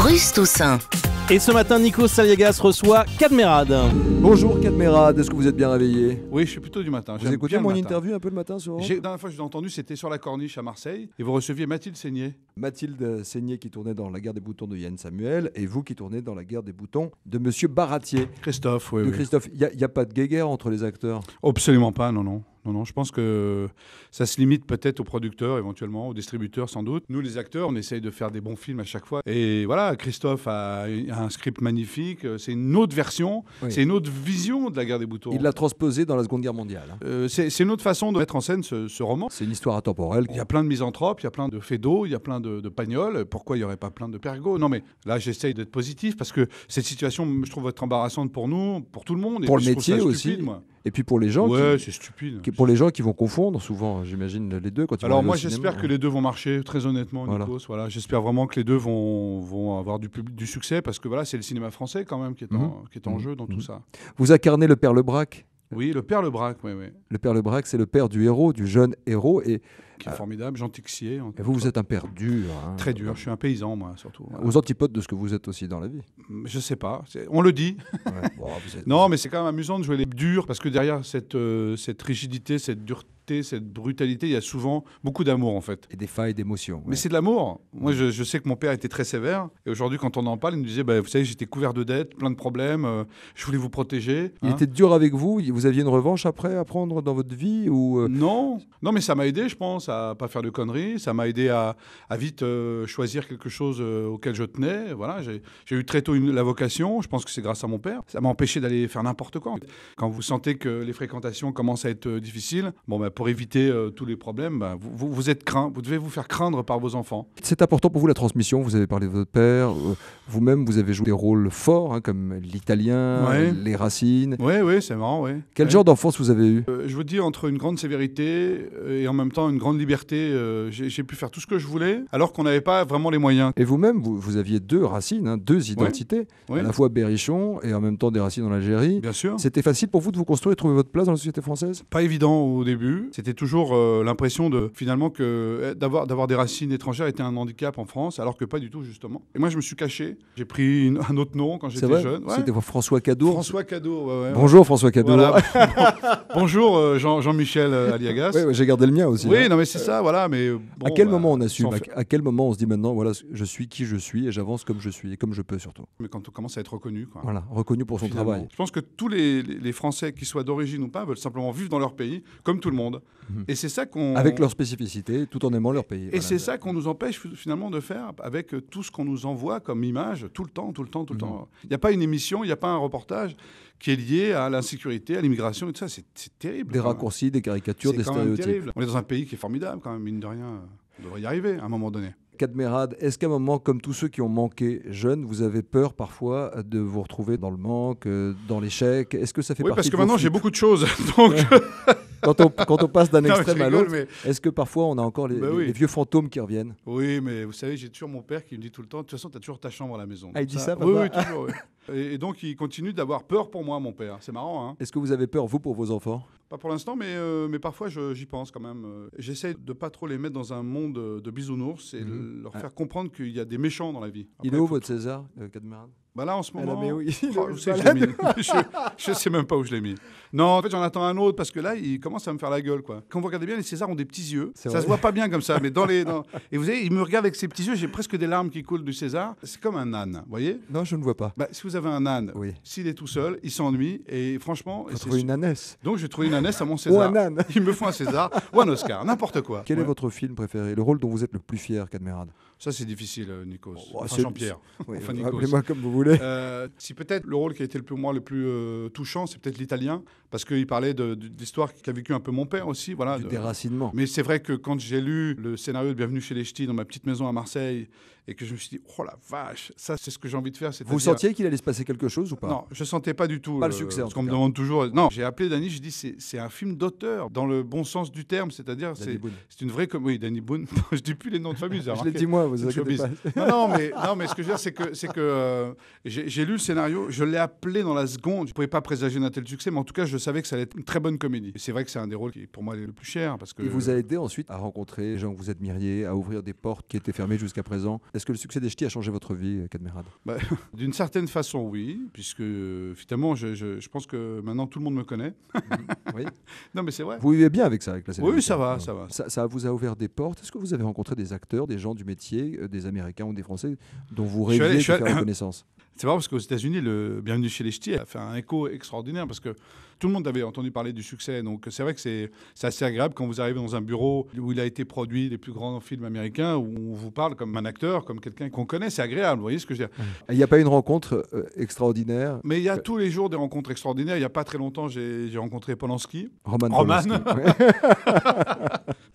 Bruce Toussaint. Et ce matin, Nikos Aliagas reçoit Cadmerade. Bonjour Cadmerade, est-ce que vous êtes bien réveillé? Oui, je suis plutôt du matin. Vous écoutez mon interview un peu le matin sur Europe? La dernière fois que je l'ai entendu, c'était sur la Corniche à Marseille. Et vous receviez Mathilde Seigné. Mathilde Seigné qui tournait dans La guerre des boutons de Yann Samuel et vous qui tournez dans La guerre des boutons de Monsieur Baratier. Christophe, oui. De Christophe. Il n'y a pas de guéguerre entre les acteurs? Absolument pas, non. Non, je pense que ça se limite peut-être aux producteurs éventuellement, aux distributeurs sans doute. Nous, les acteurs, on essaye de faire des bons films à chaque fois. Et voilà, Christophe a un script magnifique. C'est une autre version, oui. C'est une autre vision de La guerre des boutons. Il l'a transposé dans la Seconde Guerre mondiale. C'est une autre façon de mettre en scène ce roman. C'est une histoire intemporelle. Il y a plein de misanthropes, il y a plein de faits d'eau, il y a plein de pagnols. Pourquoi il n'y aurait pas plein de pergots? Non, mais là, j'essaye d'être positif parce que cette situation, je trouve, être embarrassante pour nous, pour tout le monde. Pour et le métier aussi. Stupide, moi. Et puis pour les gens, c'est stupide. Pour les gens qui vont confondre souvent, j'imagine les deux quand ils Alors vont moi, au cinéma, j'espère que les deux vont marcher très honnêtement, Nikos. Voilà, j'espère vraiment que les deux vont avoir du succès parce que voilà, c'est le cinéma français quand même qui est en jeu dans tout ça. Vous incarnez le père Lebrac. Oui, le père Lebrac, oui. Le père Lebrac, c'est le père du héros, du jeune héros qui est formidable, Jean Texier. Et vous êtes un père dur. Très dur. Je suis un paysan, moi, surtout. Voilà. Aux antipodes de ce que vous êtes aussi dans la vie. Je sais pas. On le dit. Ouais, non, mais c'est quand même amusant de jouer les durs parce que derrière cette rigidité, cette dureté, cette brutalité, il y a souvent beaucoup d'amour en fait. Et des failles d'émotion. Ouais. Mais c'est de l'amour. Moi, je sais que mon père était très sévère. Et aujourd'hui, quand on en parle, il nous disait vous savez, j'étais couvert de dettes, plein de problèmes, je voulais vous protéger. Il était dur avec vous? Vous aviez une revanche après à prendre dans votre vie ou Non, mais ça m'a aidé, je pense, à pas faire de conneries. Ça m'a aidé à vite choisir quelque chose auquel je tenais. Voilà, j'ai eu très tôt la vocation. Je pense que c'est grâce à mon père. Ça m'a empêché d'aller faire n'importe quoi. Quand vous sentez que les fréquentations commencent à être difficiles, pour éviter tous les problèmes, vous êtes craint. Vous devez vous faire craindre par vos enfants. C'est important pour vous la transmission. Vous avez parlé de votre père. Vous-même, vous avez joué des rôles forts, comme l'Italien, les Racines. Oui, c'est marrant, oui. Quel genre d'enfance vous avez eu? Je vous dis, entre une grande sévérité et en même temps une grande liberté, j'ai pu faire tout ce que je voulais, alors qu'on n'avait pas vraiment les moyens. Et vous-même, vous aviez deux racines, deux identités, à la fois berrichon et en même temps des racines en Algérie. Bien sûr. C'était facile pour vous de vous construire et trouver votre place dans la société française? Pas évident au début. C'était toujours l'impression finalement que d'avoir des racines étrangères était un handicap en France, alors que pas du tout, justement. Et moi, je me suis caché. J'ai pris un autre nom quand j'étais jeune. Ouais. C'était François Cadour. François Cadour, ouais. Bonjour François Cadour. Voilà. Bonjour Jean-Michel Aliagas. Oui, j'ai gardé le mien aussi. Oui, non, mais c'est ça, voilà. Mais à quel moment on assume? À quel moment on se dit maintenant, voilà, je suis qui je suis et j'avance comme je suis et comme je peux surtout. Mais quand on commence à être reconnu, quoi. Voilà, reconnu pour son travail. Je pense que tous les Français, qu'ils soient d'origine ou pas, veulent simplement vivre dans leur pays, comme tout le monde. Et c'est ça qu'on... Avec leur spécificité, tout en aimant leur pays. Et c'est ça qu'on nous empêche finalement de faire avec tout ce qu'on nous envoie comme image tout le temps. Il n'y a pas une émission, il n'y a pas un reportage qui est lié à l'insécurité, à l'immigration et tout ça. C'est terrible. Des raccourcis, des caricatures, des stéréotypes. Terrible. On est dans un pays qui est formidable quand même, mine de rien. On devrait y arriver à un moment donné. Cadmerade, est-ce qu'à un moment, comme tous ceux qui ont manqué jeunes, vous avez peur parfois de vous retrouver dans le manque, dans l'échec? Est-ce que ça fait partie de parce que maintenant j'ai beaucoup de choses. Donc... Quand on passe d'un extrême à l'autre, mais... est-ce que parfois on a encore les vieux fantômes qui reviennent? Oui, mais vous savez, j'ai toujours mon père qui me dit tout le temps, de toute façon, tu as toujours ta chambre à la maison. Ah, il dit ça, papa? Oui, toujours. Oui. Et donc, il continue d'avoir peur pour moi, mon père. C'est marrant, hein. Est-ce que vous avez peur, vous, pour vos enfants? Pas pour l'instant, mais parfois, j'y pense quand même. J'essaie de pas trop les mettre dans un monde de bisounours et leur faire comprendre qu'il y a des méchants dans la vie. Après, il est où, votre César, Cadmerade? Là, en ce moment, où je sais même pas où je l'ai mis. Non, en fait, j'en attends un autre parce que là, il commence à me faire la gueule, quoi. Quand vous regardez bien, les Césars ont des petits yeux. Ça se voit pas bien comme ça, mais et vous savez, il me regarde avec ses petits yeux. J'ai presque des larmes qui coulent du César. C'est comme un âne, vous voyez? Non, je ne vois pas. Si vous avez un âne, s'il est tout seul, il s'ennuie et franchement, il faut trouver une ânesse. Donc, je vais trouver une ânesse à mon César. Ou un âne. Il me faut un César ou un Oscar, n'importe quoi. Quel est votre film préféré? Le rôle dont vous êtes le plus fier, Cadmerade? Ça, c'est difficile, Nikos. Jean-Pierre. Appelez-moi comme vous voulez. Si peut-être le rôle qui a été le plus touchant, c'est peut-être l'Italien, parce qu'il parlait d'histoire qu'a vécu un peu mon père aussi. Voilà, du déracinement. Mais c'est vrai que quand j'ai lu le scénario de Bienvenue chez les Ch'tis dans ma petite maison à Marseille, et que je me suis dit, oh la vache, ça c'est ce que j'ai envie de faire. Vous sentiez qu'il allait se passer quelque chose ou pas? Non, je sentais pas du tout. Pas le succès, parce qu'on me demande toujours. Non, j'ai appelé Danny, j'ai dit, c'est un film d'auteur, dans le bon sens du terme, c'est-à-dire, c'est une vraie... Oui, Danny Boone. Je dis plus les noms de famille. Je l'ai dit moi, vous inquiétez pas. Non, mais ce que je veux dire, c'est que j'ai lu le scénario, je l'ai appelé dans la seconde. Je ne pouvais pas présager d'un tel succès, mais en tout cas, je savais que ça allait être une très bonne comédie. Et c'est vrai que c'est un des rôles qui, pour moi, est le plus cher. Parce que... Il vous a aidé ensuite à rencontrer les gens que vous admiriez, à ouvrir des portes qui étaient fermées jusqu'à présent. Est-ce que le succès des Ch'tis a changé votre vie, Cadmerade? D'une certaine façon, oui, puisque finalement, je pense que maintenant tout le monde me connaît. Oui. Non, mais c'est vrai. Vous vivez bien avec ça, avec la célébrité? Oui, ça va, ça va. Ça vous a ouvert des portes. Est-ce que vous avez rencontré des acteurs, des gens du métier, des Américains ou des Français dont vous rêviez de faire la connaissance? C'est vrai parce qu'aux États-Unis, le Bienvenue chez les Ch'tis a fait un écho extraordinaire parce que tout le monde avait entendu parler du succès. Donc c'est vrai que c'est assez agréable quand vous arrivez dans un bureau où il a été produit les plus grands films américains, où on vous parle comme un acteur, comme quelqu'un qu'on connaît. C'est agréable, vous voyez ce que je veux dire. Il n'y a pas une rencontre extraordinaire? Mais il y a tous les jours des rencontres extraordinaires. Il n'y a pas très longtemps, j'ai rencontré Polanski. Roman.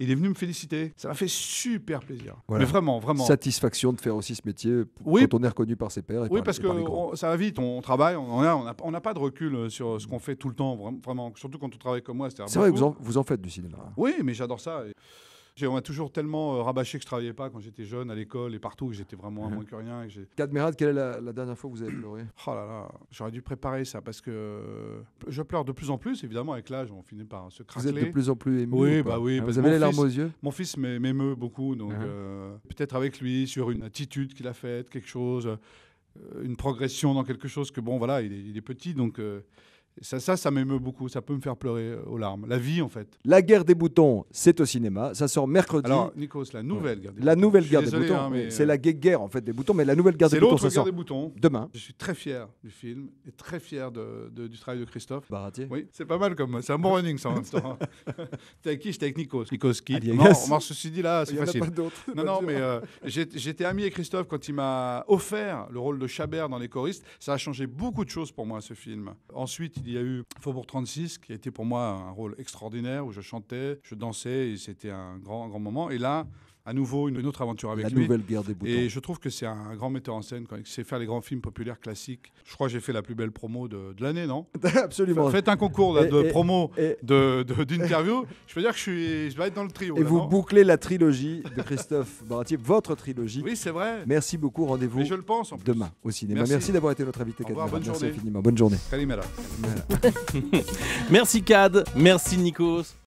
Il est venu me féliciter. Ça m'a fait super plaisir. Voilà. Mais vraiment, vraiment. Satisfaction de faire aussi ce métier Oui. quand on est reconnu par ses pairs. Oui, parce que ça va vite, on travaille, on n'a pas de recul sur ce qu'on fait tout le temps, vraiment, surtout quand on travaille comme moi. C'est vrai que vous en faites du cinéma. Oui, mais j'adore ça. On m'a toujours tellement rabâché que je travaillais pas quand j'étais jeune, à l'école et partout, que j'étais vraiment à moins que rien. Cadmerade, quelle est la dernière fois que vous avez pleuré? Oh là là, j'aurais dû préparer ça parce que je pleure de plus en plus, évidemment, avec l'âge, on finit par se craquer. Vous êtes de plus en plus ému? Oui, bah oui. Vous avez les larmes aux yeux? Mon fils m'émeut beaucoup, donc peut-être avec lui, sur une attitude qu'il a faite, quelque chose, une progression dans quelque chose que, bon, voilà, il est petit, donc... Ça m'émeut beaucoup, ça peut me faire pleurer aux larmes. La vie, en fait. La guerre des boutons, c'est au cinéma, ça sort mercredi. Alors, Nikos, la nouvelle guerre des boutons. La nouvelle guerre des boutons, hein, c'est la guerre en fait des boutons, mais la nouvelle guerre des boutons, ça sort des boutons. Demain. Je suis très fier du film et très fier du travail de Christophe. Baratier. Oui, c'est pas mal comme, c'est un bon running ça en même temps. T'es avec qui? J'étais avec Nikos. Nikos qui? Non, ceci dit là, c'est facile. Il y en a pas d'autres. Non, mais j'étais ami avec Christophe quand il m'a offert le rôle de Chabert dans Les Choristes. Ça a changé beaucoup de choses pour moi, ce film. Ensuite, il y a eu Faubourg 36, qui a été pour moi un rôle extraordinaire, où je chantais, je dansais, et c'était un grand moment. Et là, à nouveau, une autre aventure avec lui. La nouvelle guerre des boutons. Et je trouve que c'est un grand metteur en scène, quand il sait faire les grands films populaires classiques. Je crois que j'ai fait la plus belle promo de l'année, non? Absolument. Faites un concours de promo d'interview. Je peux dire que je vais être dans le trio. Et vous bouclez la trilogie de Christophe Baratier, votre trilogie. Oui, c'est vrai. Merci beaucoup, rendez-vous je le pense, en plus. demain au cinéma. Merci d'avoir été notre invité, Cadmerade. Bonne Merci journée. infiniment. Bonne journée. Kalimera. Merci Cad, merci Nikos.